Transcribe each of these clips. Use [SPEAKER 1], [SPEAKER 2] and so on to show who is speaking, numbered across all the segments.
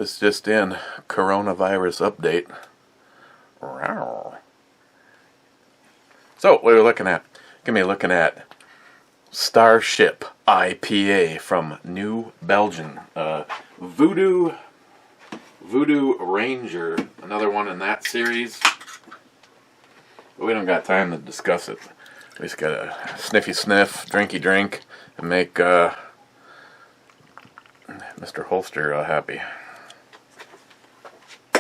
[SPEAKER 1] This just in, coronavirus update. So, what are we looking at? Gonna be looking at StarShip IPA from New Belgium. Voodoo Ranger, another one in that series. But we don't got time to discuss it. We just gotta sniffy sniff, drinky drink, and make Mr. Holster happy.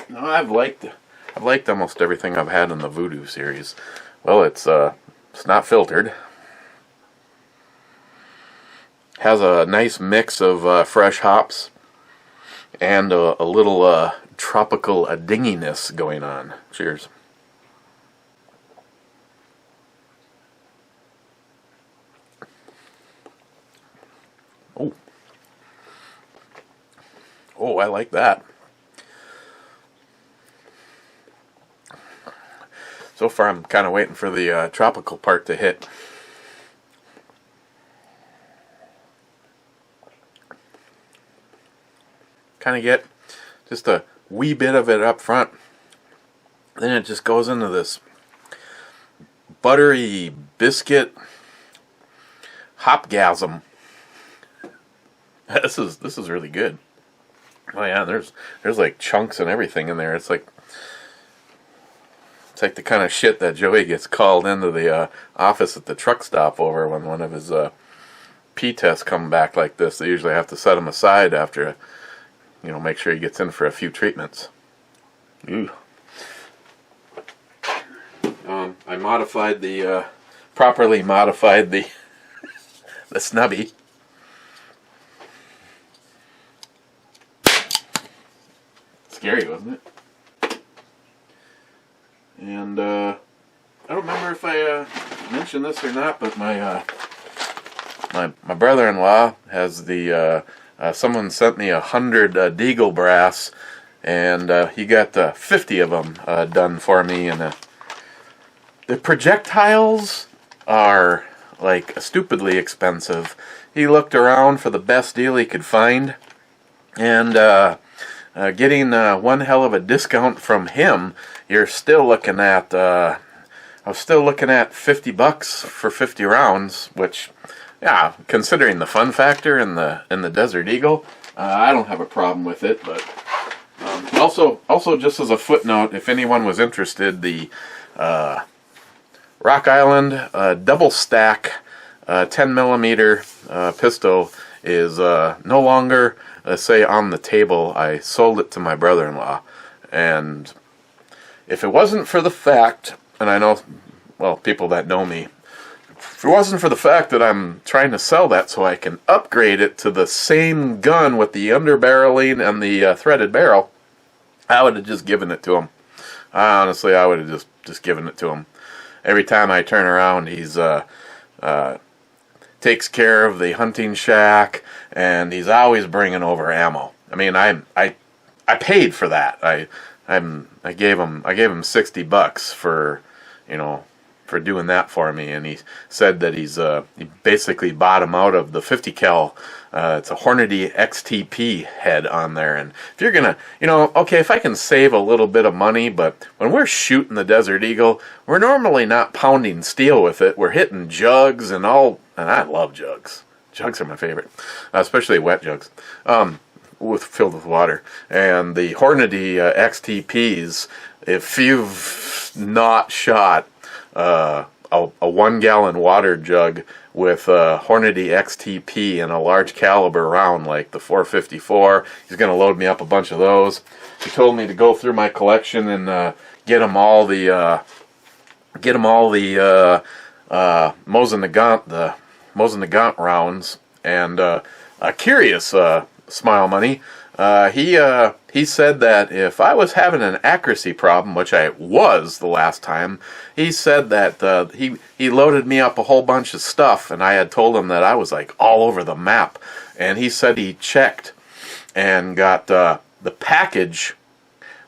[SPEAKER 1] No, I've liked almost everything I've had in the Voodoo series. Well, it's not filtered. Has a nice mix of fresh hops and a little tropical dinginess going on. Cheers. Oh, I like that. So far, I'm kind of waiting for the tropical part to hit. Kind of get just a wee bit of it up front. Then it just goes into this buttery biscuit hopgasm. This is really good. Oh yeah, there's like chunks and everything in there. It's like the kind of shit that Joey gets called into the office at the truck stop over when one of his pee tests come back like this. They usually have to set him aside after, make sure he gets in for a few treatments. Ooh. I modified properly modified the snubby. Scary, wasn't it? And I don't remember if I mentioned this or not, but my brother-in-law has someone sent me 100 Deagle brass, and he got 50 of them done for me. And the projectiles are like stupidly expensive. He looked around for the best deal he could find, and getting one hell of a discount from him, you're still looking at, I was still looking at $50 for 50 rounds, which, yeah, considering the fun factor in the Desert Eagle, I don't have a problem with it. But also just as a footnote, if anyone was interested, the Rock Island double stack 10mm pistol is no longer say on the table. I sold it to my brother-in-law, and if it wasn't for the fact, and I know, well, people that know me, if it wasn't for the fact that I'm trying to sell that so I can upgrade it to the same gun with the underbarreling and the threaded barrel, I would have just given it to him. Honestly, I would have just given it to him. Every time I turn around, he's takes care of the hunting shack, and he's always bringing over ammo. I mean, I paid for that. I gave him $60 for doing that for me, and he said that he basically bought him out of the 50 cal. It's a Hornady XTP head on there, and if you're gonna, okay, if I can save a little bit of money, but when we're shooting the Desert Eagle, we're normally not pounding steel with it. We're hitting jugs and all, and I love jugs. Jugs are my favorite, especially wet jugs, filled with water. And the Hornady XTPs, if you've not shot a 1 gallon water jug with a Hornady XTP and a large caliber round like the 454, he's going to load me up a bunch of those. He told me to go through my collection and get him all the Mosin Nagant rounds. And curious, Smile Money, he said that if I was having an accuracy problem, which I was the last time, he said that he loaded me up a whole bunch of stuff, and I had told him that I was like all over the map, and he said he checked and got the package.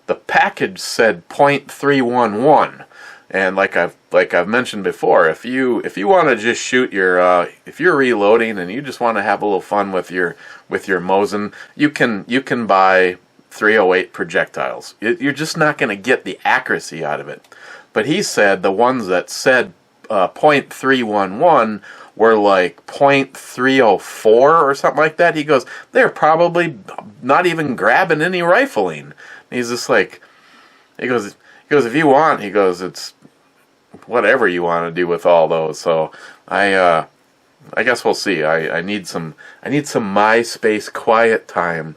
[SPEAKER 1] The package said .311, and like I've mentioned before, if you want to just shoot your if you're reloading and you just want to have a little fun with your Mosin, you can buy .308 projectiles. You're just not going to get the accuracy out of it. But he said the ones that said .311 were like .304 or something like that. He goes, they're probably not even grabbing any rifling. He's just like, he goes, if you want, he goes, it's whatever you want to do with all those. So I guess we'll see. I need some MySpace quiet time.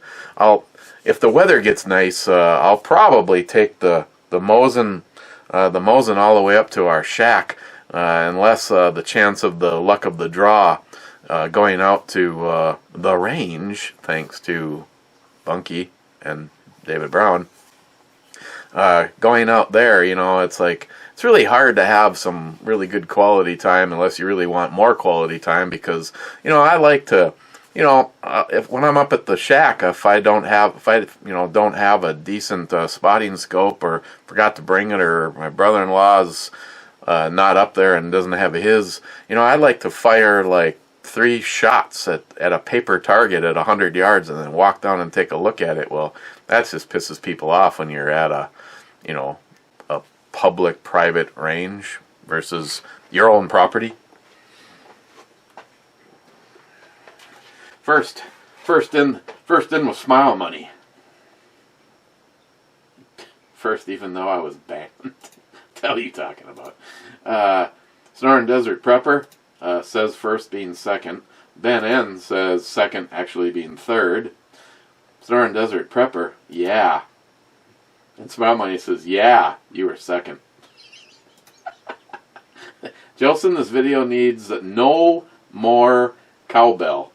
[SPEAKER 1] If the weather gets nice, I'll probably take the Mosin all the way up to our shack, unless the chance of the luck of the draw going out to the range, thanks to Bunky and David Brown. Going out there, it's like, it's really hard to have some really good quality time unless you really want more quality time, because, I like to, if when I'm up at the shack, if I don't have a decent spotting scope, or forgot to bring it, or my brother-in-law's not up there and doesn't have his, I like to fire like 3 shots at a paper target at 100 yards and then walk down and take a look at it. Well, that just pisses people off when you're at a public private range versus your own property. First in with smile money. First, even though I was banned. What the hell are you talking about? Snoring Desert Prepper says first being second. Ben N says second actually being third. Snoring Desert Prepper, yeah. And Smile Money says, yeah, you were second. Jolson, this video needs no more cowbell.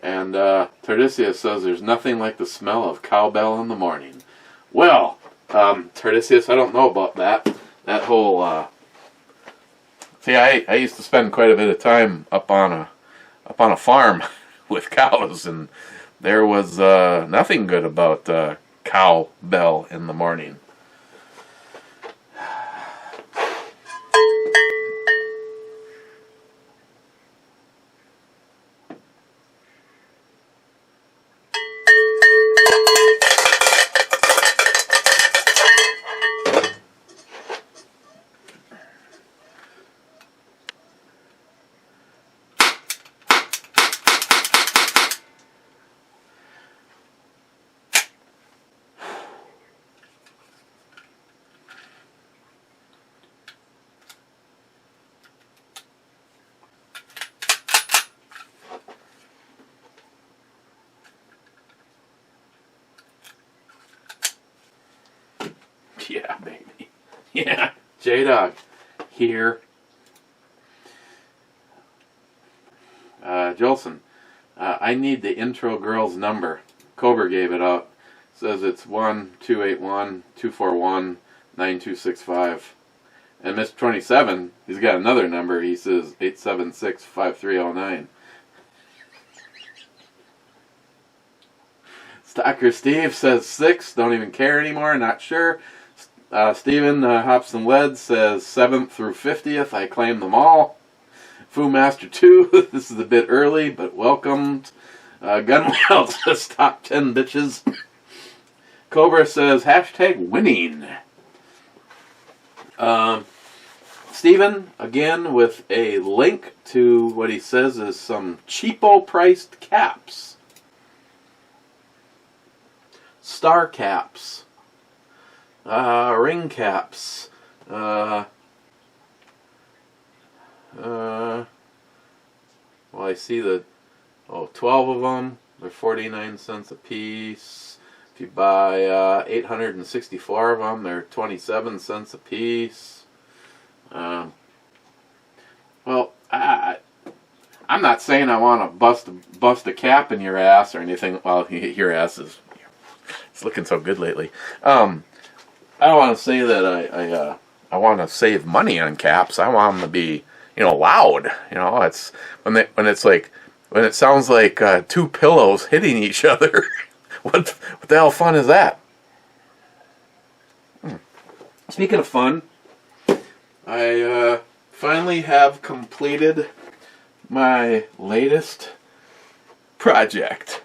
[SPEAKER 1] And Tardisia says there's nothing like the smell of cowbell in the morning. Well, Tardisius, I don't know about that. That whole see, I used to spend quite a bit of time up on a farm with cows, and there was nothing good about cow bell in the morning. Yeah, baby. Yeah, J-Dog. Here. Jolson. I need the intro girl's number. Cobra gave it out. Says it's 1-281-241-9265. And Mr. 27, he's got another number. He says 876-5309. Stalker Steve says 6. Don't even care anymore. Not sure. Steven Hobson Led says 7th through 50th. I claim them all. Fu Master 2. This is a bit early, but welcomed. Gunwild says top 10 bitches. Cobra says hashtag winning. Steven, again, with a link to what he says is some cheapo priced caps. Star caps. Ring caps. Well, I see the 12 of them. They're 49 cents a piece. If you buy 864 of them, they're 27 cents a piece. Well, I'm not saying I want to bust a cap in your ass or anything. Well, your ass is it's looking so good lately. I don't want to say that I want to save money on caps. I want them to be loud. It's when it sounds like 2 pillows hitting each other. What the hell fun is that? Speaking of fun, I finally have completed my latest project.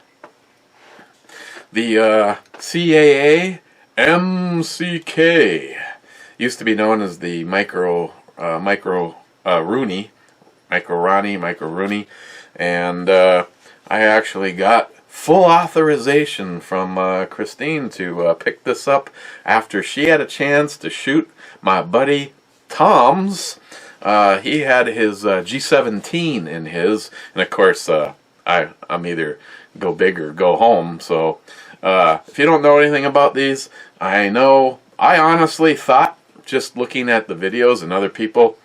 [SPEAKER 1] the CAA MCK, used to be known as the Micro Rooney, and I actually got full authorization from Christine to pick this up after she had a chance to shoot my buddy Tom's. He had his G17 in his, and of course I'm either go big or go home. So if you don't know anything about these, I honestly thought, just looking at the videos and other people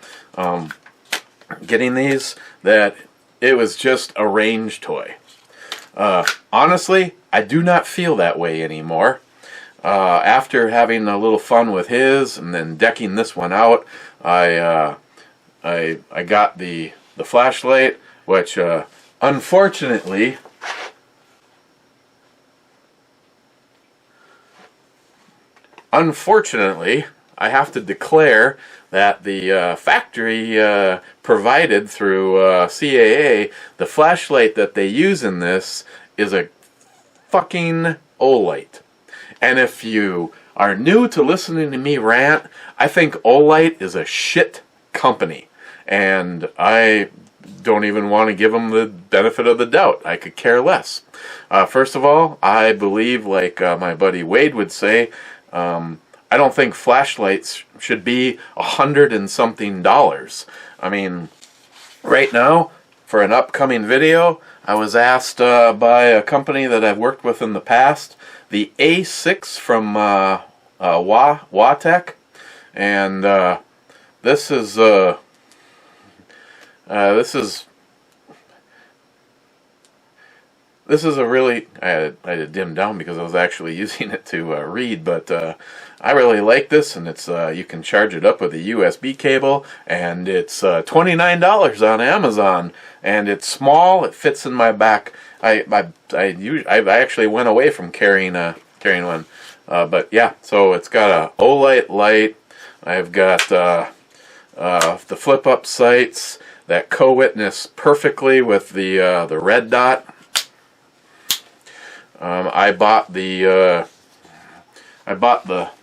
[SPEAKER 1] getting these, that it was just a range toy. Honestly, I do not feel that way anymore. After having a little fun with his and then decking this one out, I got the flashlight, which unfortunately I have to declare that the factory provided through CAA, the flashlight that they use in this is a fucking Olight. And if you are new to listening to me rant, I think Olight is a shit company. And I don't even want to give them the benefit of the doubt. I could care less. First of all, I believe, like my buddy Wade would say, I don't think flashlights should be $100 and something. I mean, right now, for an upcoming video, I was asked by a company that I've worked with in the past, the A6 from Watech, and this is a really, I had to dim down because I was actually using it to read, but I really like this, and it's you can charge it up with a USB cable, and it's $29 on Amazon, and it's small. It fits in my back. I actually went away from carrying one, but yeah. So it's got a Olight light. I've got the flip up sights that co-witness perfectly with the red dot. I bought the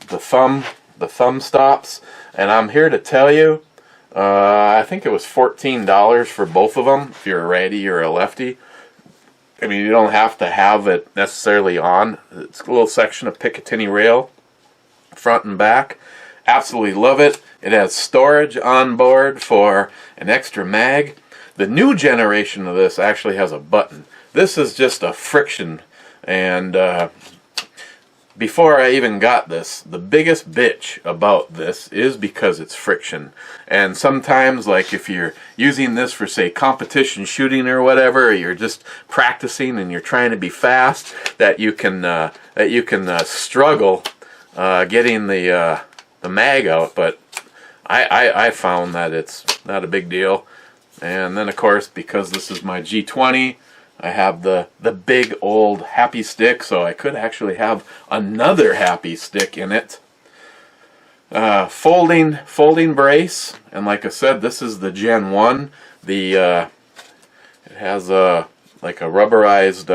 [SPEAKER 1] thumb stops, and I'm here to tell you, I think it was $14 for both of them if you're a righty or a lefty. I mean, you don't have to have it necessarily on. It's a little section of Picatinny rail, front and back. Absolutely love it. It has storage on board for an extra mag. The new generation of this actually has a button. This is just a friction. And before I even got this, the biggest bitch about this is because it's friction. And sometimes, like if you're using this for, say, competition shooting or whatever, or you're just practicing and you're trying to be fast, that you can struggle getting the mag out. But I found that it's not a big deal. And then, of course, because this is my G20, I have the big old happy stick, so I could actually have another happy stick in it. Folding brace, and like I said, this is the Gen 1. It has like a rubberized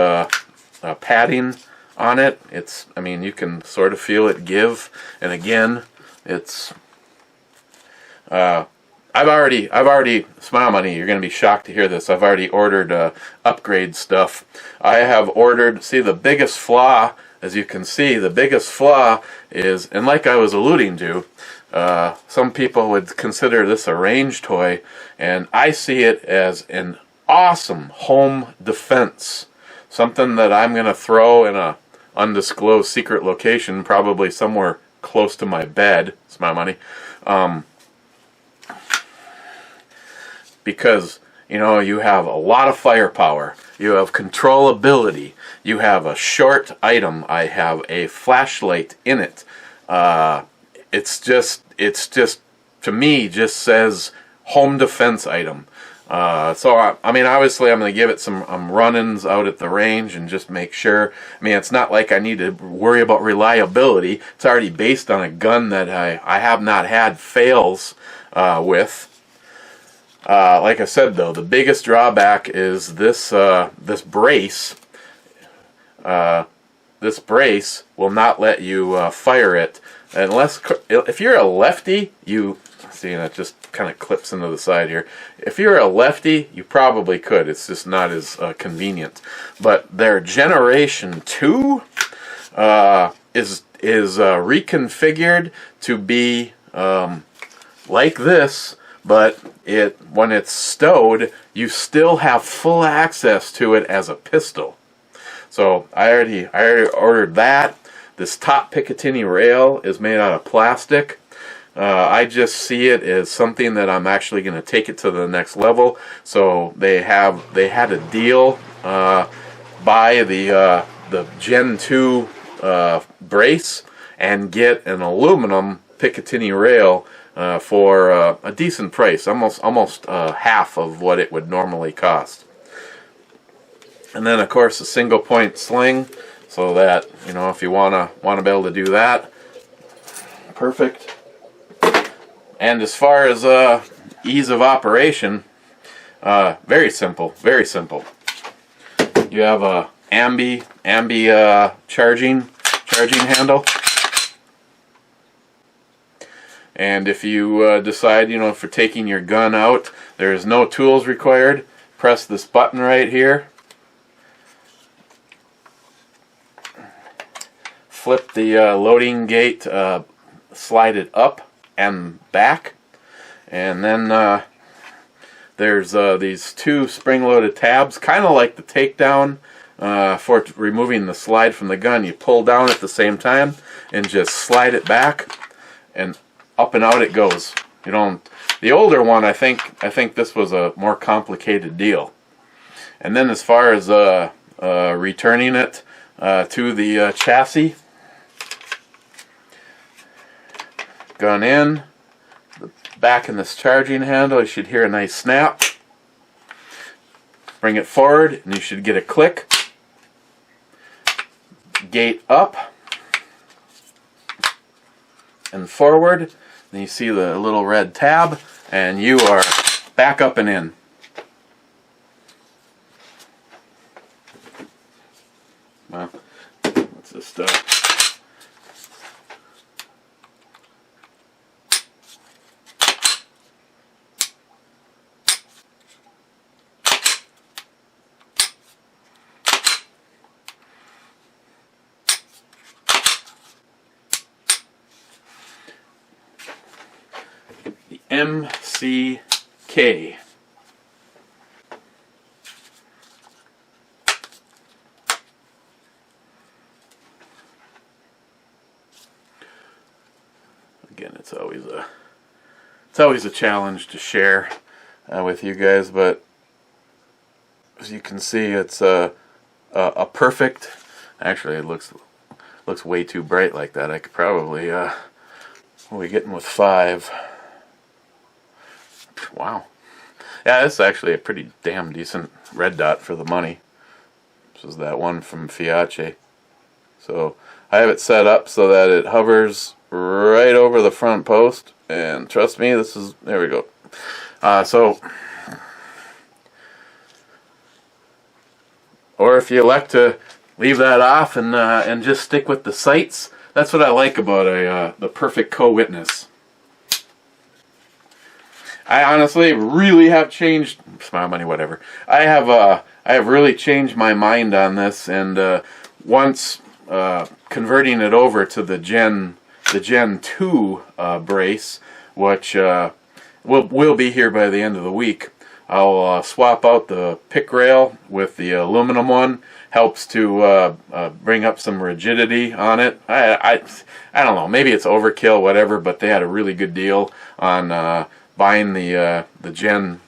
[SPEAKER 1] padding on it. I mean, you can sort of feel it give, and again, it's I've already, Smile Money, you're going to be shocked to hear this, I've already ordered upgrade stuff. I have ordered, see, the biggest flaw, as you can see, the biggest flaw is, and like I was alluding to, some people would consider this a range toy, and I see it as an awesome home defense. Something that I'm going to throw in a undisclosed secret location, probably somewhere close to my bed, Smile Money. Because, you know, you have a lot of firepower, you have controllability, you have a short item, I have a flashlight in it. It's just, to me, just says home defense item. So, I mean, obviously I'm going to give it some run-ins out at the range and just make sure. I mean, it's not like I need to worry about reliability. It's already based on a gun that I have not had fails with. Like I said, though, the biggest drawback is this this brace. this brace will not let you fire it unless, if you're a lefty, you see that just kind of clips into the side here. If you're a lefty, you probably could. It's just not as convenient. But their Generation 2 is reconfigured to be like this, but when it's stowed, you still have full access to it as a pistol. So I already ordered that. This top Picatinny rail is made out of plastic. I just see it as something that I'm actually going to take it to the next level. So they had a deal, buy the Gen 2 brace and get an aluminum Picatinny rail for a decent price, almost half of what it would normally cost. And then of course a single point sling, so that if you wanna be able to do that, perfect. And as far as ease of operation, very simple, very simple. You have a ambi charging handle, and if you decide for taking your gun out, there is no tools required. Press this button right here, flip the loading gate, slide it up and back, and then there's these two spring-loaded tabs, kind of like the takedown for removing the slide from the gun. You pull down at the same time and just slide it back, and up and out it goes. The older one, I think this was a more complicated deal. And then as far as returning it to the chassis, gun in, back in this charging handle, you should hear a nice snap. Bring it forward and you should get a click. Gate up and forward, and you see the little red tab, and you are back up and in. Well, let's just MCK. Again, it's always a challenge to share with you guys, but as you can see, it's a perfect. Actually, it looks way too bright like that. I could probably what are we getting with 5? Wow. Yeah, this is actually a pretty damn decent red dot for the money. This is that one from Fiace. So I have it set up so that it hovers right over the front post, and trust me, there we go. Or if you elect to leave that off and just stick with the sights, that's what I like about the Perfect Co-Witness. I honestly really have changed, smile money, whatever. I have really changed my mind on this, and once converting it over to the Gen 2 brace, which will be here by the end of the week, I'll swap out the pick rail with the aluminum one. Helps to bring up some rigidity on it. I don't know, maybe it's overkill, whatever, but they had a really good deal on buying the Gen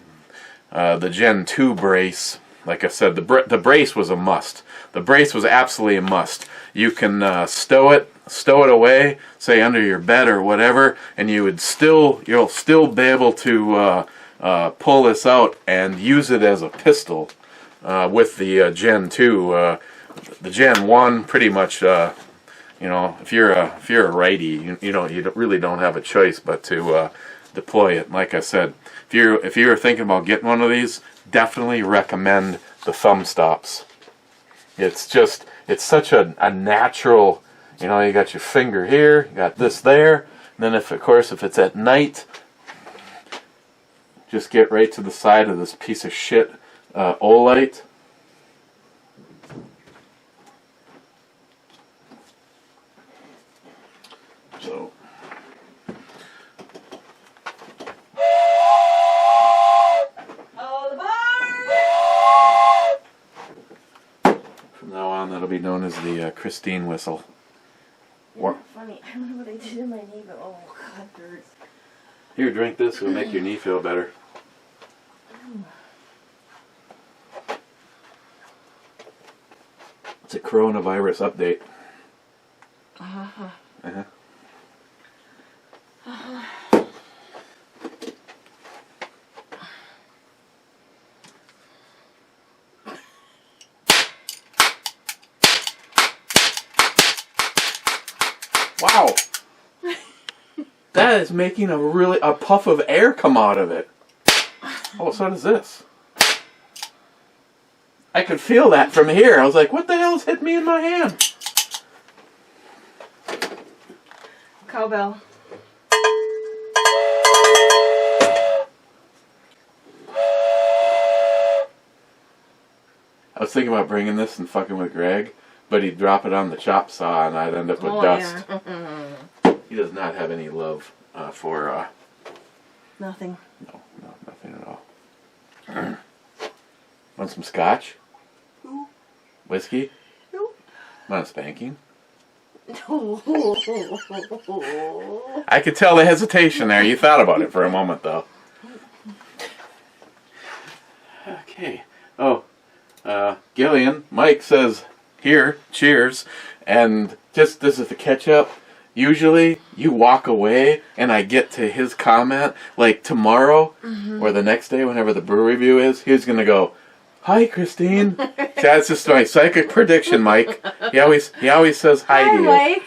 [SPEAKER 1] 2 brace. Like I said, the brace was a must. The brace was absolutely a must. You can stow it away, say under your bed or whatever, and you'll still be able to pull this out and use it as a pistol with the Gen 2. The Gen 1 pretty much, if you're a righty, you really don't have a choice but to deploy it. Like I said, if you're thinking about getting one of these, definitely recommend the thumb stops. It's just, it's such a natural, you know, you got your finger here, you got this there, and then if it's at night, just get right to the side of this piece of shit Olight. So from now on, that'll be known as the Christine whistle.
[SPEAKER 2] What? Funny. I don't know what I did in my knee, but oh god, it hurts.
[SPEAKER 1] Here, drink this. It'll make your knee feel better. It's a coronavirus update.
[SPEAKER 2] Uh-huh.
[SPEAKER 1] Uh-huh. Wow. That is making a puff of air come out of it. Oh, so does this. I could feel that from here. I was like, what the hell's hit me in my hand?
[SPEAKER 2] Cowbell.
[SPEAKER 1] I was thinking about bringing this and fucking with Greg, but he'd drop it on the chop saw and I'd end up with dust.
[SPEAKER 2] Yeah.
[SPEAKER 1] He does not have any love for...
[SPEAKER 2] Nothing.
[SPEAKER 1] No, nothing at all. Want some scotch?
[SPEAKER 2] No.
[SPEAKER 1] Whiskey?
[SPEAKER 2] No.
[SPEAKER 1] Want a spanking?
[SPEAKER 2] No.
[SPEAKER 1] I could tell the hesitation there. You thought about it for a moment, though. Okay. Oh, Gillian, Mike says, here, cheers. And just, this is the catch-up. Usually, you walk away, and I get to his comment, like tomorrow, or the next day, whenever the brew review is, he's going to go, hi, Christine. That's just my psychic prediction, Mike. He always says hi to you.
[SPEAKER 2] Mike.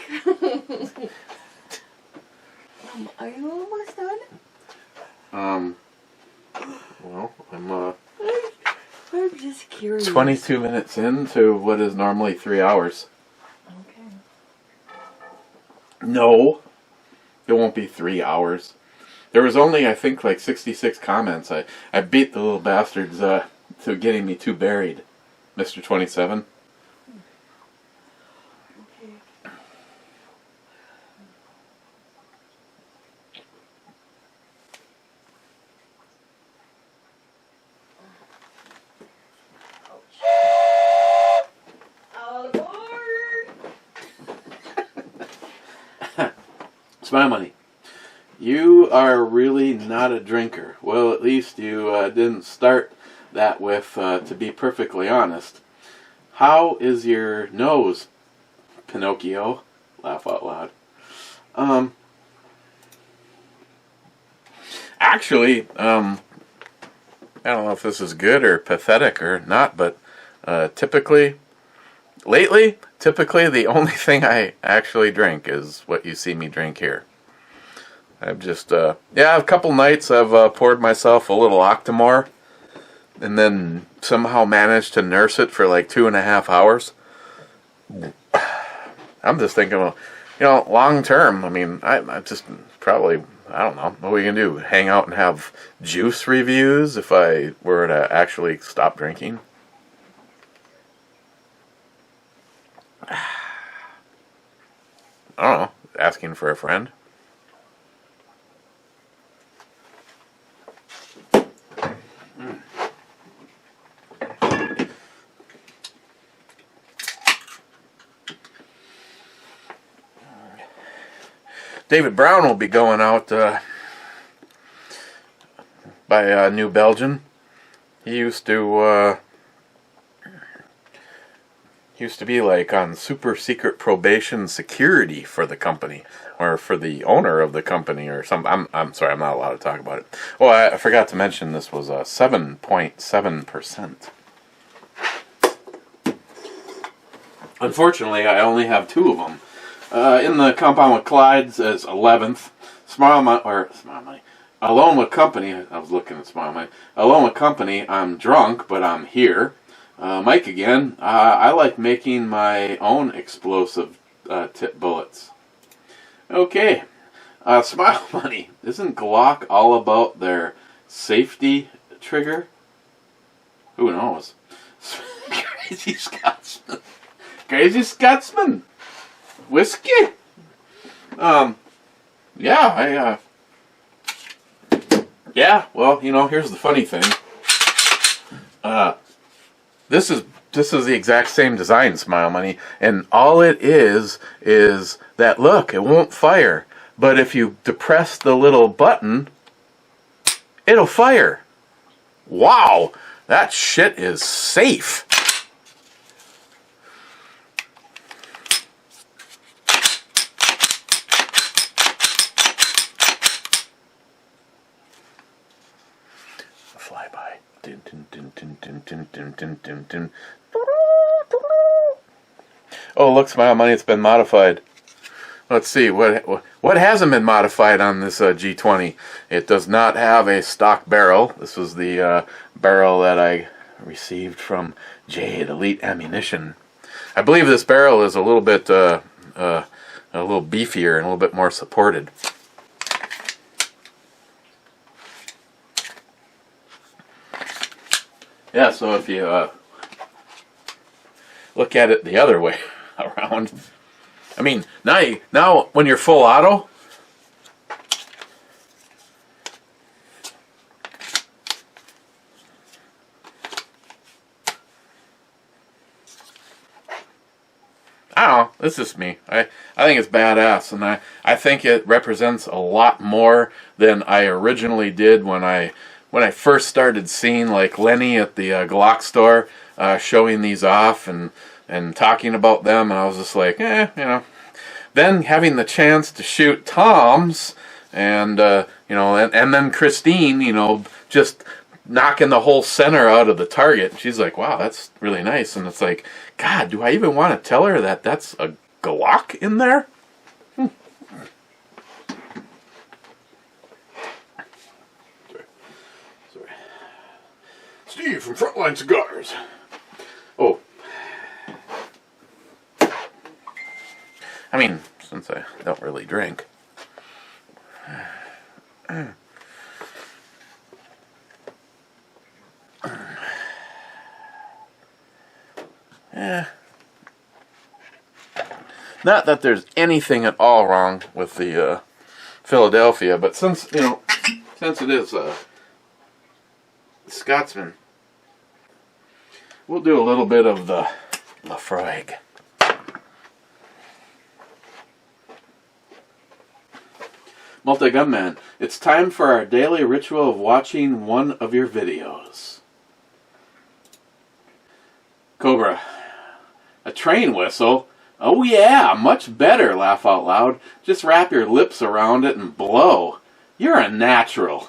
[SPEAKER 2] Are you almost done?
[SPEAKER 1] Well,
[SPEAKER 2] I'm just curious.
[SPEAKER 1] 22 minutes into what is normally 3 hours.
[SPEAKER 2] Okay.
[SPEAKER 1] No, it won't be 3 hours. There was only, I think, like 66 comments. I beat the little bastards to getting me too buried, Mr. 27.
[SPEAKER 2] Okay. All aboard!
[SPEAKER 1] Smile money. You are really not a drinker. Well, at least you didn't start that with, to be perfectly honest. How is your nose, Pinocchio? Laugh out loud. Actually, I don't know if this is good or pathetic or not, but typically the only thing I actually drink is what you see me drink here. I've just, a couple nights I've poured myself a little Octomore and then somehow managed to nurse it for like 2.5 hours. I'm just thinking, well, long term, I mean, I just probably, I don't know, what are we going to do? Hang out and have juice reviews if I were to actually stop drinking? I don't know, asking for a friend. David Brown will be going out by New Belgium. He used to be like on super secret probation security for the company, or for the owner of the company, or something. I'm sorry, I'm not allowed to talk about it. Oh, I forgot to mention this was 7.7%. Unfortunately, I only have 2 of them. In the compound with Clyde's as 11th. Smile Money. Alone with Company. I was looking at Smile Money. Alone with Company. I'm drunk, but I'm here. Mike again. I like making my own explosive tip bullets. Okay. Smile Money. Isn't Glock all about their safety trigger? Who knows? Crazy Scotsman. Crazy Scotsman. Whiskey. Yeah, yeah, well, here's the funny thing. This is the exact same design, Smile Money, and all it is that, look, it won't fire, but if you depress the little button, it'll fire. Wow, that shit is safe. Flyby. Dun, dun, dun, dun, dun, dun, dun, dun, dun, dun. Oh, look, Smile Money, it's been modified. Let's see, what hasn't been modified on this G20? It does not have a stock barrel. This was the barrel that I received from Jade Elite Ammunition. I believe this barrel is a little bit a little beefier and a little bit more supported. Yeah, so if you look at it the other way around, I mean, now when you're full auto, I don't know, this is me. I think it's badass, and I think it represents a lot more than I originally did when I first started seeing, like, Lenny at the Glock store showing these off and talking about them, and I was just like, Then having the chance to shoot Tom's, and and then Christine, just knocking the whole center out of the target. She's like, wow, that's really nice. And it's like, God, do I even want to tell her that that's a Glock in there? Sorry. Steve from Frontline Cigars. Oh. I mean, since I don't really drink. Not that there's anything at all wrong with the Philadelphia, but since it is Scotsman, we'll do a little bit of the Lafroig. Multi-Gunman, it's time for our daily ritual of watching one of your videos. Cobra, a train whistle? Oh yeah, much better, laugh out loud. Just wrap your lips around it and blow. You're a natural.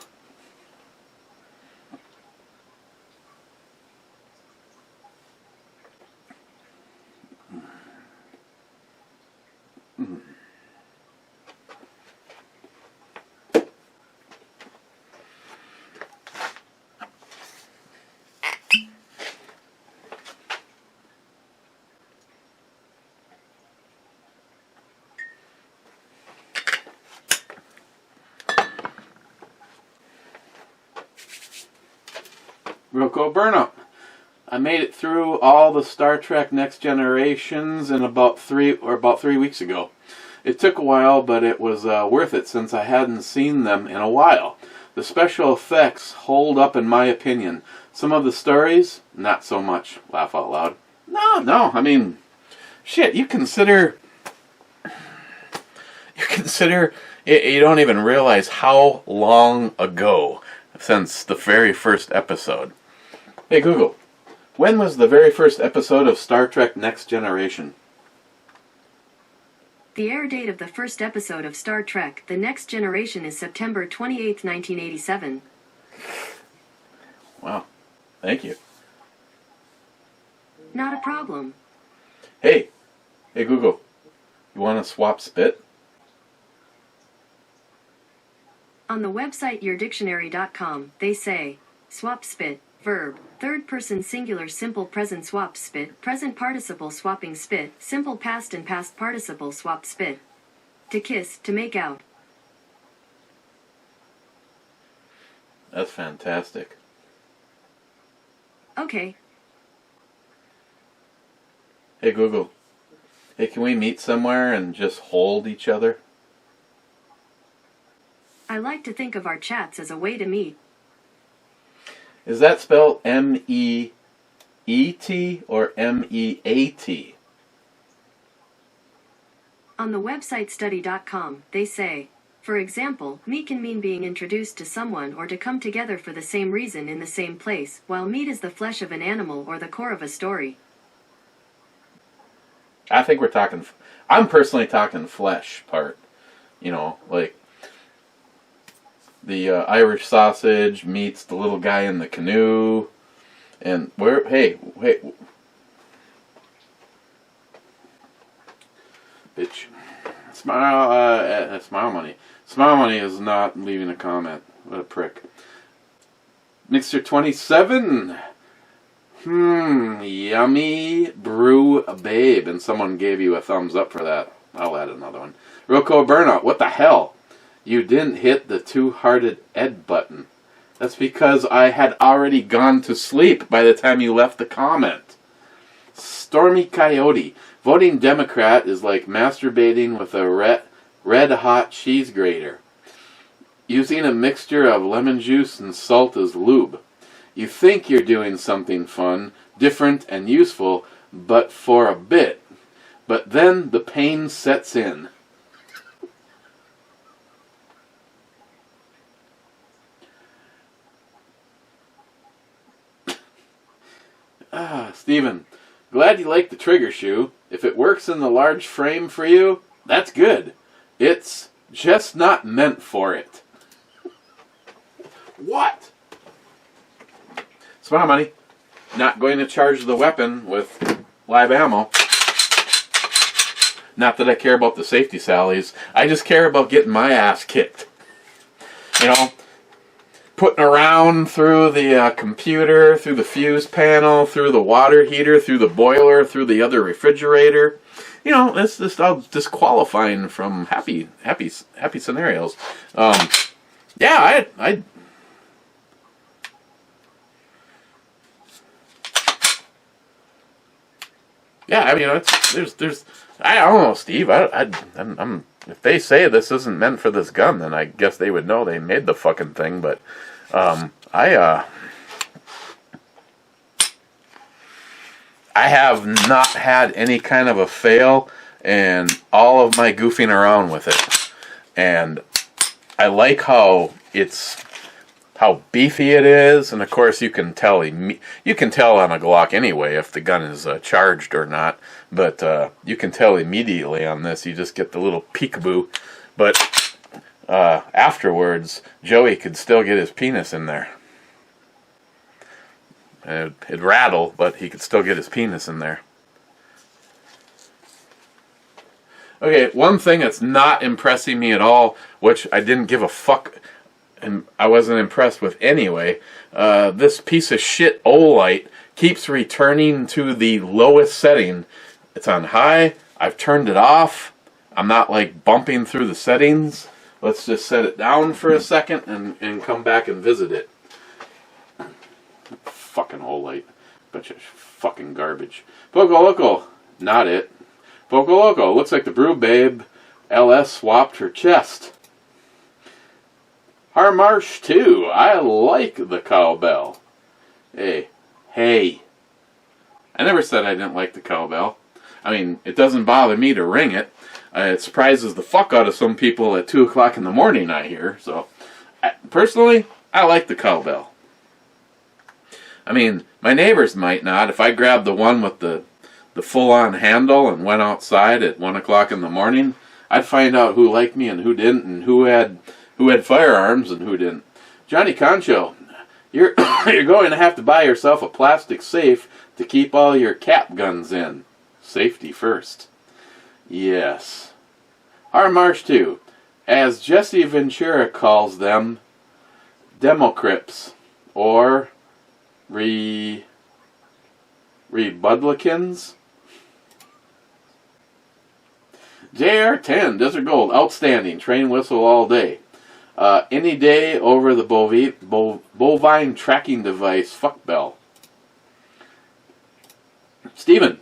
[SPEAKER 1] Rocco Burnup. I made it through all the Star Trek Next Generations in about 3 weeks ago. It took a while, but it was worth it since I hadn't seen them in a while. The special effects hold up in my opinion. Some of the stories, not so much. Laugh out loud. No, I mean, shit, you consider, you don't even realize how long ago since the very first episode. Hey Google, when was the very first episode of Star Trek Next Generation?
[SPEAKER 3] The air date of the first episode of Star Trek The Next Generation is September 28, 1987.
[SPEAKER 1] Wow, thank you.
[SPEAKER 3] Not a problem.
[SPEAKER 1] Hey Google, you want to swap spit?
[SPEAKER 3] On the website yourdictionary.com, they say, swap spit, Verb. Third person singular simple present swap spit. Present participle swapping spit. Simple past and past participle swap spit. To kiss, to make out.
[SPEAKER 1] That's fantastic.
[SPEAKER 3] Okay.
[SPEAKER 1] Hey Google. Hey, can we meet somewhere and just hold each other?
[SPEAKER 3] I like to think of our chats as a way to meet.
[SPEAKER 1] Is that spelled M-E-E-T or M-E-A-T?
[SPEAKER 3] On the website study.com, they say, for example, meet can mean being introduced to someone or to come together for the same reason in the same place, while meat is the flesh of an animal or the core of a story.
[SPEAKER 1] I think we're talking, I'm personally talking flesh part. You know, like the Irish sausage meets the little guy in the canoe. And where, hey, bitch. Smile Money. Smile Money is not leaving a comment. What a prick. Mixer 27. Yummy brew babe. And someone gave you a thumbs up for that. I'll add another one. Rocco Burnout. What the hell? You didn't hit the two-hearted Ed button. That's because I had already gone to sleep by the time you left the comment. Stormy Coyote. Voting Democrat is like masturbating with a red-hot cheese grater. Using a mixture of lemon juice and salt as lube. You think you're doing something fun, different, and useful, but for a bit. But then the pain sets in. Steven, glad you like the trigger shoe. If it works in the large frame for you, that's good. It's just not meant for it. What? Smile Money. Not going to charge the weapon with live ammo. Not that I care about the safety sallies. I just care about getting my ass kicked. You know, putting around through the computer, through the fuse panel, through the water heater, through the boiler, through the other refrigerator. You know, it's just all disqualifying from happy scenarios. Yeah, yeah, I mean, there's, I don't know, Steve. I'm if they say this isn't meant for this gun, then I guess they would know they made the fucking thing. But I have not had any kind of a fail in all of my goofing around with it, and I like how beefy it is, and of course you can tell on a Glock anyway if the gun is charged or not. But you can tell immediately on this. You just get the little peekaboo. But afterwards, Joey could still get his penis in there. It'd rattle, but he could still get his penis in there. Okay, one thing that's not impressing me at all, which I didn't give a fuck, and I wasn't impressed with anyway, this piece of shit Olight keeps returning to the lowest setting. It's on high. I've turned it off. I'm not like bumping through the settings. Let's just set it down for a second and come back and visit it. Fucking Olight. Bunch of fucking garbage. Poco Loco. Not it. Poco Loco. Looks like the Brew Babe LS swapped her chest. Harmarsh 2. I like the cowbell. Hey. I never said I didn't like the cowbell. I mean, it doesn't bother me to ring it. It surprises the fuck out of some people at 2 o'clock in the morning, I hear. So, personally, I like the cowbell. I mean, my neighbors might not. If I grabbed the one with the full-on handle and went outside at 1 o'clock in the morning, I'd find out who liked me and who didn't, and who had firearms and who didn't. Johnny Concho, you're going to have to buy yourself a plastic safe to keep all your cap guns in. Safety first. Yes. Harmarsh 2. As Jesse Ventura calls them, Democrips, or Rebudlikins. JR10, Desert Gold, outstanding. Train whistle all day. Any day over the bovine tracking device, fuck bell. Steven,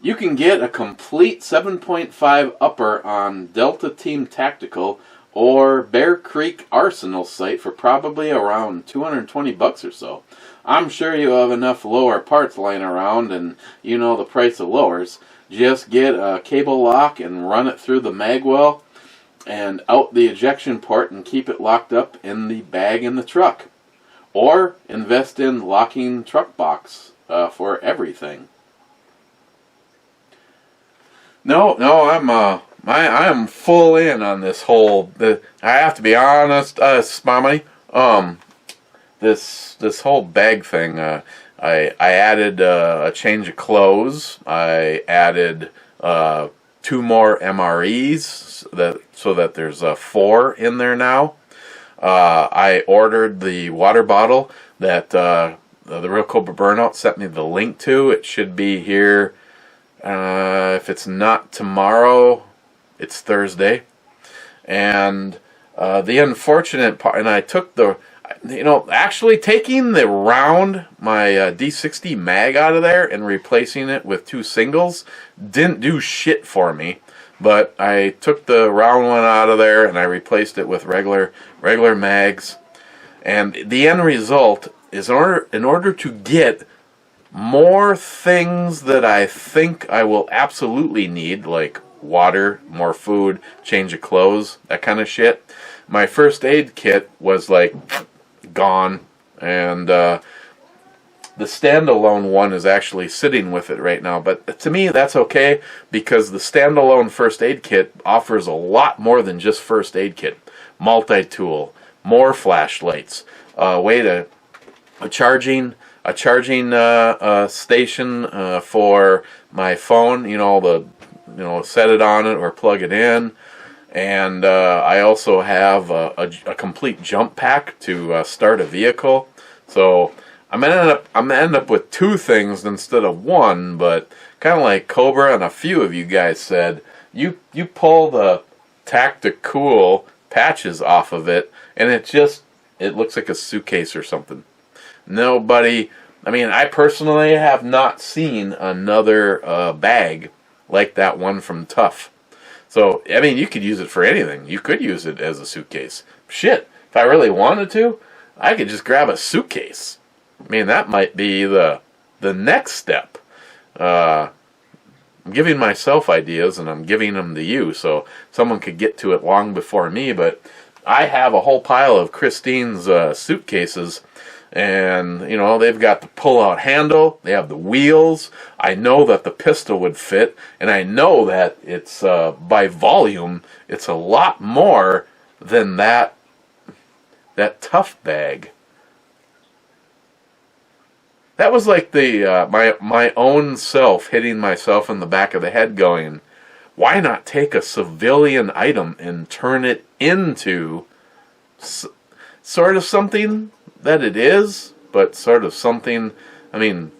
[SPEAKER 1] you can get a complete 7.5 upper on Delta Team Tactical or Bear Creek Arsenal site for probably around 220 bucks or so. I'm sure you have enough lower parts lying around and you know the price of lowers. Just get a cable lock and run it through the magwell and out the ejection port and keep it locked up in the bag in the truck. Or invest in locking truck box for everything. No, I am full in on this whole. I have to be honest, Spammy. This whole bag thing. I added a change of clothes. I added 2 more MREs so that there's 4 in there now. I ordered the water bottle that the Real Cobra Burnout sent me the link to. It should be here. If it's not tomorrow, it's Thursday. And the unfortunate part, and I took actually taking the round, my D60 mag out of there and replacing it with 2 singles didn't do shit for me. But I took the round one out of there and I replaced it with regular mags. And the end result is in order to get more things that I think I will absolutely need, like water, more food, change of clothes, that kind of shit. My first aid kit was like gone, and the standalone one is actually sitting with it right now. But to me, that's okay because the standalone first aid kit offers a lot more than just first aid kit. Multi-tool, more flashlights, a charging station for my phone. Set it on it or plug it in. And I also have a complete jump pack to start a vehicle. So I'm gonna end up with 2 things instead of 1. But kind of like Cobra and a few of you guys said, you pull the Tacticool patches off of it, and it looks like a suitcase or something. Nobody. I mean, I personally have not seen another bag like that one from Tough. So, I mean, you could use it for anything. You could use it as a suitcase. Shit, if I really wanted to, I could just grab a suitcase. I mean, that might be the next step. I'm giving myself ideas, and I'm giving them to you, so someone could get to it long before me. But I have a whole pile of Christine's suitcases. And, they've got the pull-out handle, they have the wheels. I know that the pistol would fit, and I know that it's, by volume, it's a lot more than that Tough bag. That was like my own self hitting myself in the back of the head going, why not take a civilian item and turn it into sort of something that it is, but sort of something. I mean,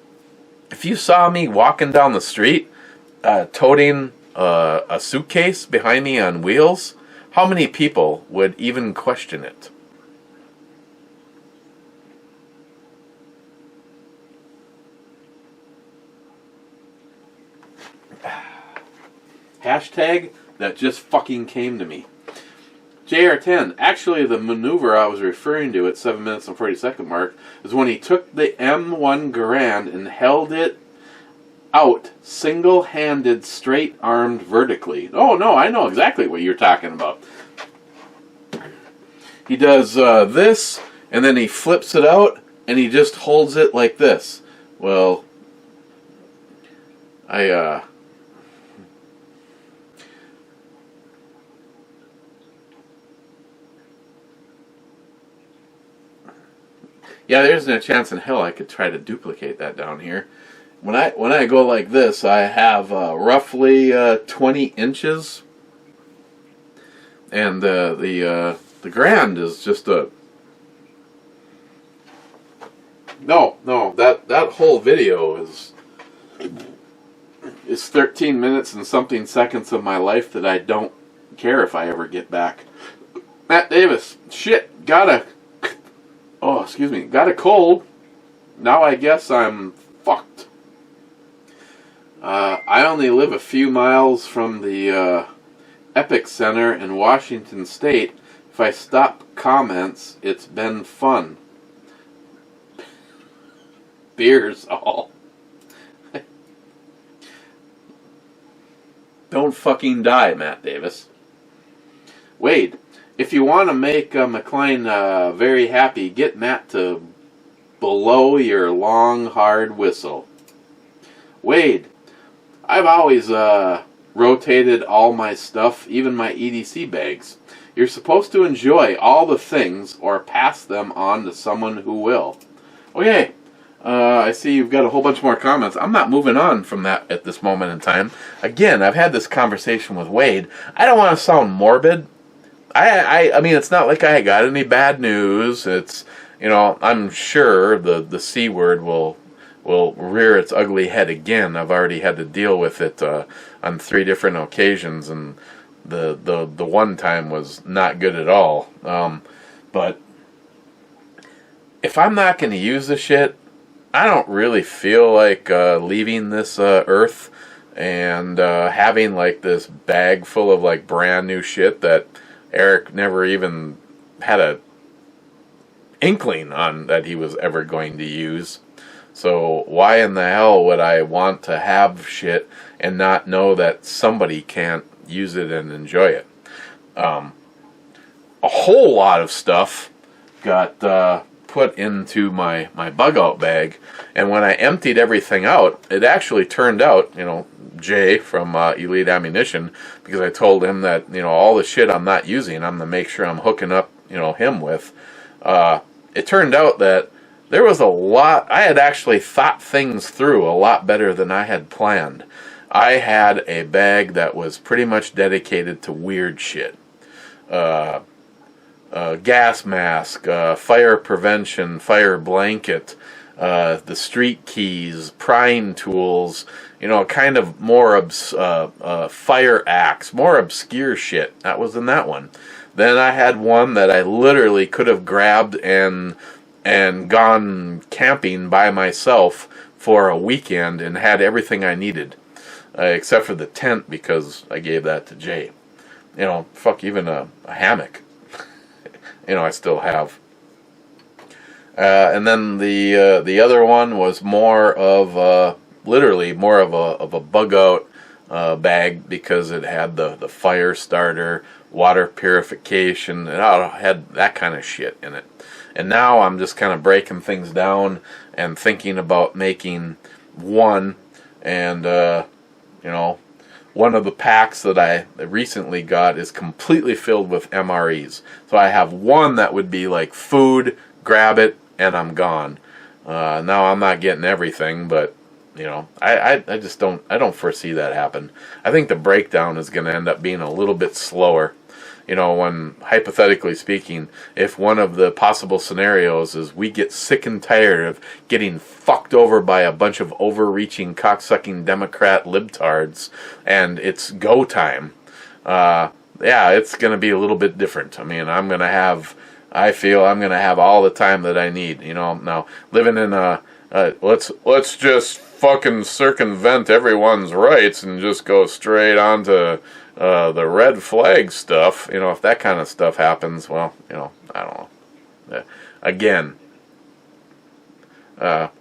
[SPEAKER 1] if you saw me walking down the street toting a suitcase behind me on wheels, how many people would even question it? Hashtag that just fucking came to me. JR10, actually the maneuver I was referring to at 7 minutes and 40-second mark is when he took the M1 Garand and held it out single-handed, straight-armed vertically. Oh no, I know exactly what you're talking about. He does this, and then he flips it out, and he just holds it like this. Well, yeah, there's no chance in hell I could try to duplicate that down here. When I go like this, I have roughly 20 inches, and the Grand is just No, that whole video is 13 minutes and something seconds of my life that I don't care if I ever get back. Matt Davis, shit, got a cold. Now I guess I'm fucked. I only live a few miles from the Epic Center in Washington State. If I stop comments, it's been fun. Beers all. Don't fucking die, Matt Davis. Wade, if you want to make McLean very happy, get Matt to blow your long, hard whistle. Wade, I've always rotated all my stuff, even my EDC bags. You're supposed to enjoy all the things or pass them on to someone who will. Okay, I see you've got a whole bunch more comments. I'm not moving on from that at this moment in time. Again, I've had this conversation with Wade. I don't want to sound morbid. I mean, it's not like I got any bad news. It's, I'm sure the C word will rear its ugly head again. I've already had to deal with it on 3 different occasions, and the one time was not good at all. But if I'm not going to use the shit, I don't really feel like leaving this earth and having like this bag full of like brand new shit that Eric never even had a inkling on that he was ever going to use. So why in the hell would I want to have shit and not know that somebody can't use it and enjoy it? A whole lot of stuff got put into my bug out bag, and when I emptied everything out, it actually turned out, Jay from Elite Ammunition, because I told him that, all the shit I'm not using, I'm going to make sure I'm hooking up, him with. It turned out that there was a lot. I had actually thought things through a lot better than I had planned. I had a bag that was pretty much dedicated to weird shit. Gas mask, fire prevention, fire blanket, the street keys, prying tools, kind of more fire axe, more obscure shit. That was in that one. Then I had one that I literally could have grabbed and gone camping by myself for a weekend and had everything I needed, except for the tent, because I gave that to Jay. Fuck, even a hammock. I still have. And then the other one was more of literally more of a bug out bag, because it had the fire starter, water purification, it had that kind of shit in it. And now I'm just kind of breaking things down and thinking about making one, and one of the packs that I recently got is completely filled with MREs. So I have one that would be like food, grab it, and I'm gone. Now I'm not getting everything, but I just don't foresee that happen. I think the breakdown is going to end up being a little bit slower. When, hypothetically speaking, if one of the possible scenarios is we get sick and tired of getting fucked over by a bunch of overreaching, cocksucking Democrat libtards, and it's go time, it's going to be a little bit different. I mean, I feel I'm going to have all the time that I need. Now, living in let's just fucking circumvent everyone's rights and just go straight on to the red flag stuff, if that kind of stuff happens, well, I don't know. Again, I'll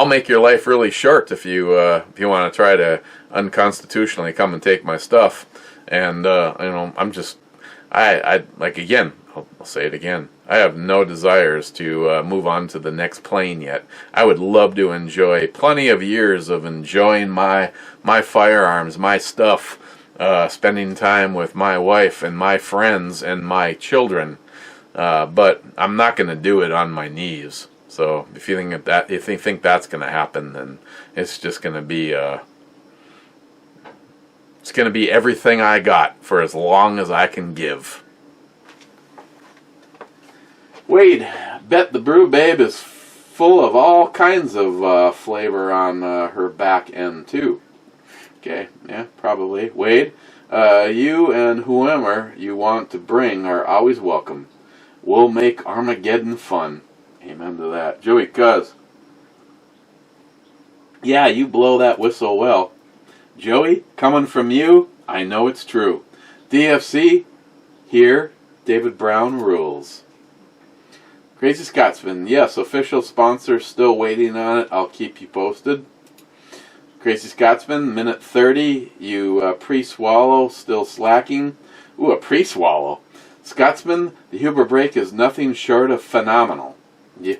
[SPEAKER 1] make your life really short if you want to try to unconstitutionally come and take my stuff. And I'm just, I like, again, I'll say it again. I have no desires to move on to the next plane yet. I would love to enjoy plenty of years of enjoying my firearms, my stuff, spending time with my wife and my friends and my children. But I'm not going to do it on my knees. So if you think that's going to happen, then it's just going to be it's going to be everything I got for as long as I can give. Wade, Bet the Brew Babe is full of all kinds of flavor on her back end, too. Okay, yeah, probably. Wade, you and whoever you want to bring are always welcome. We'll make Armageddon fun. Amen to that. Joey Cuz. Yeah, you blow that whistle well. Joey, coming from you, I know it's true. DFC, here, David Brown rules. Crazy Scotsman, yes, official sponsor, still waiting on it. I'll keep you posted. Crazy Scotsman, minute 30, you pre-swallow, still slacking. Ooh, a pre-swallow. Scotsman, the Huber break is nothing short of phenomenal. Yeah.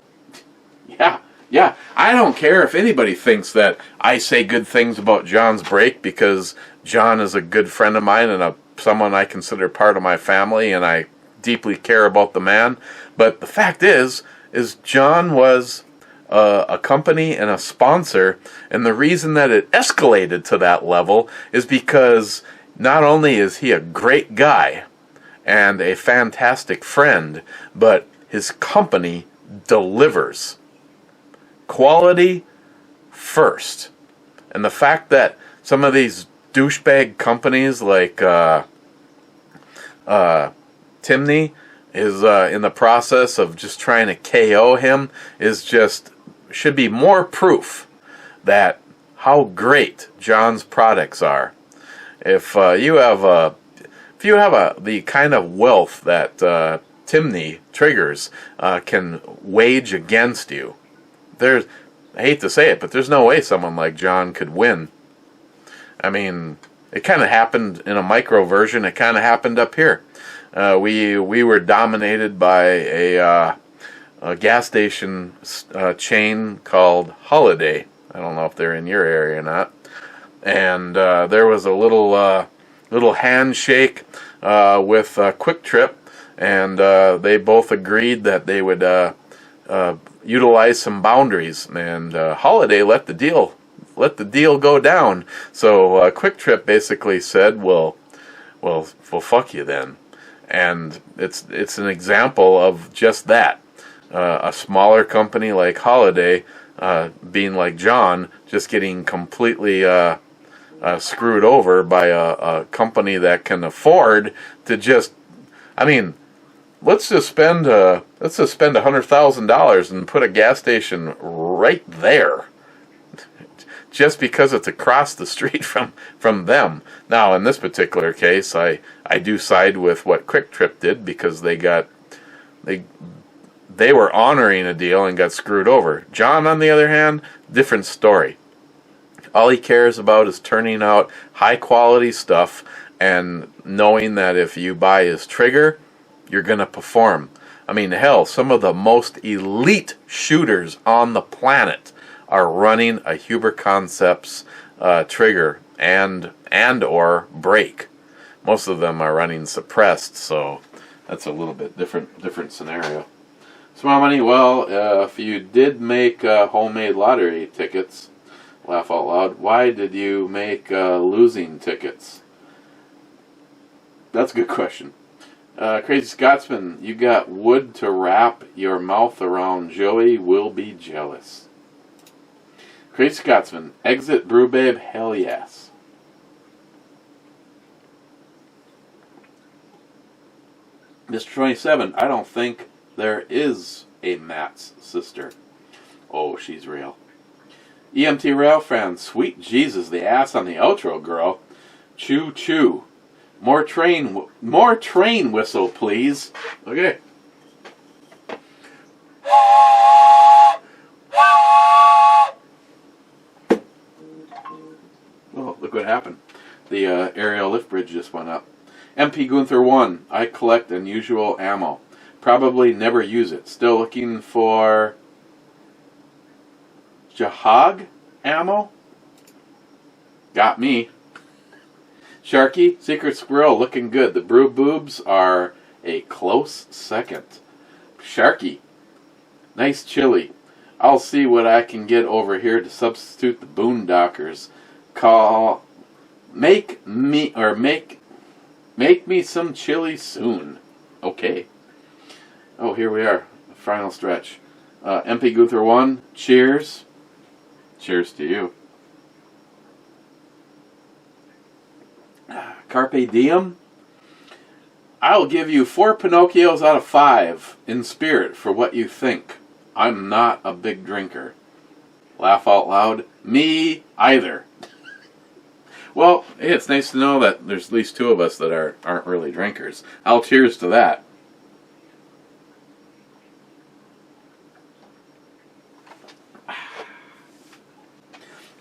[SPEAKER 1] I don't care if anybody thinks that I say good things about John's break, because John is a good friend of mine and someone I consider part of my family, and I deeply care about the man. But the fact is John was a company and a sponsor, and the reason that it escalated to that level is because not only is he a great guy and a fantastic friend, but his company delivers. Quality first. And the fact that some of these douchebag companies like Timney is in the process of just trying to KO him should be more proof that how great John's products are. If you have the kind of wealth that Timney triggers can wage against you, I hate to say it, but there's no way someone like John could win. I mean, it kind of happened in a micro version. It kind of happened up here. We were dominated by a gas station chain called Holiday. I don't know if they're in your area or not. And there was a little handshake with Quick Trip, and they both agreed that they would utilize some boundaries, and Holiday let the deal go down. So Quick Trip basically said, well, fuck you then. And it's an example of just that. A smaller company like Holiday, being like John, just getting completely screwed over by a company that can afford to just, I mean, let's just spend $100,000 and put a gas station right there, just because it's across the street from them. Now, in this particular case, I do side with what Quick Trip did, because they were honoring a deal and got screwed over. John, on the other hand, different story. All he cares about is turning out high quality stuff and knowing that if you buy his trigger, you're going to perform. I mean, hell, some of the most elite shooters on the planet are running a Huber Concepts trigger and or brake. Most of them are running suppressed, so that's a little bit different scenario. Small money. Well, if you did make homemade lottery tickets, laugh out loud, why did you make losing tickets? That's a good question. Crazy Scotsman, you got wood to wrap your mouth around. Joey will be jealous. Crazy Scotsman, exit Brew Babe, hell yes. Mr. 27, I don't think there is a Matt's sister. Oh, she's real. EMT Rail fan, sweet Jesus, the ass on the outro, girl. Choo choo. More train whistle, please. Okay. Oh, look what happened. The aerial lift bridge just went up. MP Gunther 1. I collect unusual ammo. Probably never use it. Still looking for Jahag ammo? Got me. Sharky, Secret Squirrel, looking good. The Brew Boobs are a close second. Sharky, nice chili. I'll see what I can get over here to substitute the Boondockers. Make me some chili soon. Okay. Oh, here we are. final stretch. MP Guther 1, cheers. Cheers to you. Carpe Diem. I'll give you 4 Pinocchios out of 5 in spirit for what you think. I'm not a big drinker. Laugh out loud. Me either. Well, hey, it's nice to know that there's at least 2 of us that aren't really drinkers. I'll cheers to that.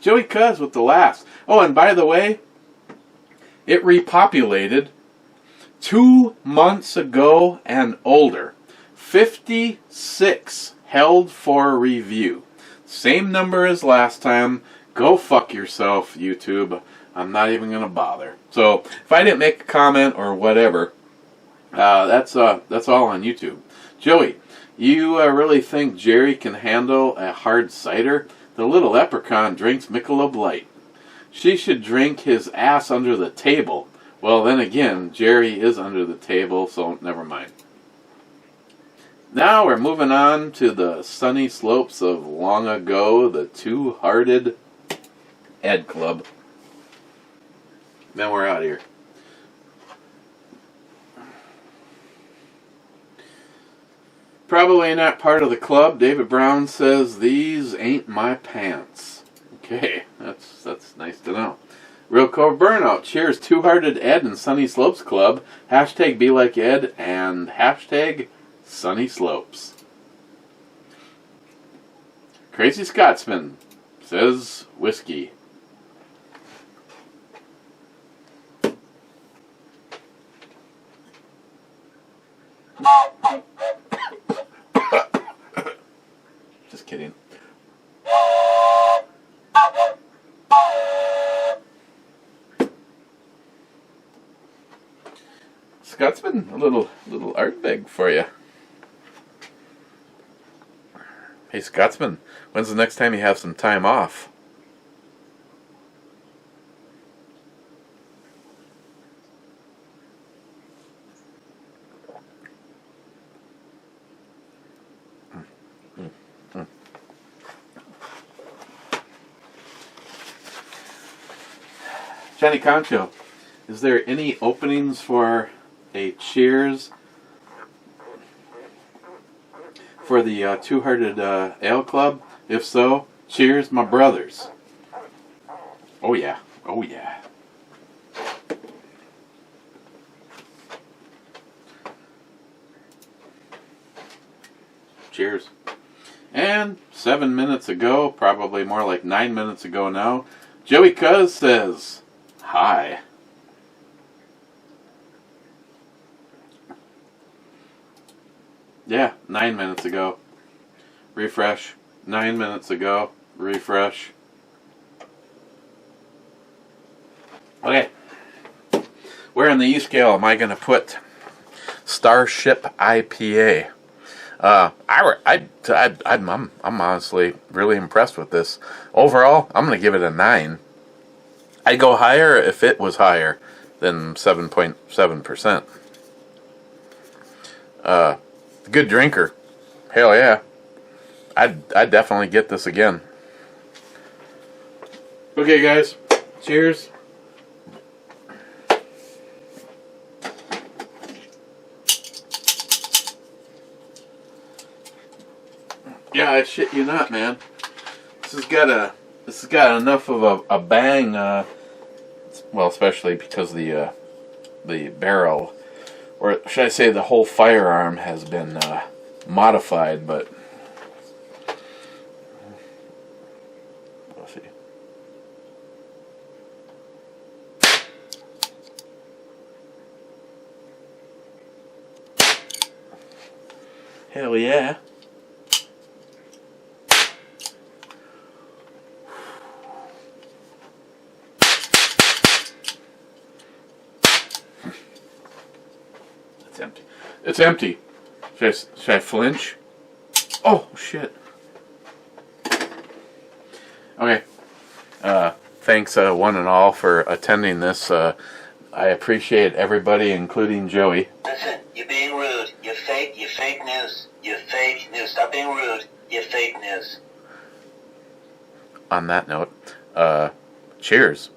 [SPEAKER 1] Joey Cuz with the last. Oh, and by the way, it repopulated 2 months ago and older. 56 held for review. Same number as last time. Go fuck yourself, YouTube. I'm not even going to bother. So, if I didn't make a comment or whatever, that's all on YouTube. Joey, you really think Jerry can handle a hard cider? The little leprechaun drinks Michelob Light. She should drink his ass under the table. Well, then again, Jerry is under the table, so never mind. Now we're moving on to the sunny slopes of long ago, the Two-Hearted Ed Club. Then we're out of here. Probably not part of the club. David Brown says, these ain't my pants. Okay, that's nice to know. Real Cove Burnout. Cheers, Two-Hearted Ed and Sunny Slopes Club. Hashtag Be Like Ed and hashtag Sunny Slopes. Crazy Scotsman says whiskey. Just kidding. Scotsman, a little Ardbeg for you. Hey Scotsman, when's the next time you have some time off? Johnny Concho, is there any openings for a cheers for the Two-Hearted Ale Club? If so, cheers, my brothers. Oh yeah, oh yeah. Cheers. And 7 minutes ago, probably more like 9 minutes ago now, Joey Cuz says, hi. Yeah, 9 minutes ago. Refresh. 9 minutes ago. Refresh. Okay. Where on the E scale am I going to put StarShip IPA? I'm honestly really impressed with this. Overall, I'm going to give it a 9. I'd go higher if it was higher than 7.7%. Good drinker. Hell yeah. I'd definitely get this again. Okay, guys. Cheers. Yeah, I shit you not, man. This has got enough of a bang. Well, especially because the barrel, or should I say, the whole firearm has been modified. But let's see. Hell yeah. It's empty. It's empty. Should I flinch? Oh, shit. Okay. Thanks, one and all, for attending this. I appreciate everybody, including Joey.
[SPEAKER 4] Listen, you're being rude. You're fake news. You fake news. Stop being rude. You fake news.
[SPEAKER 1] On that note, cheers.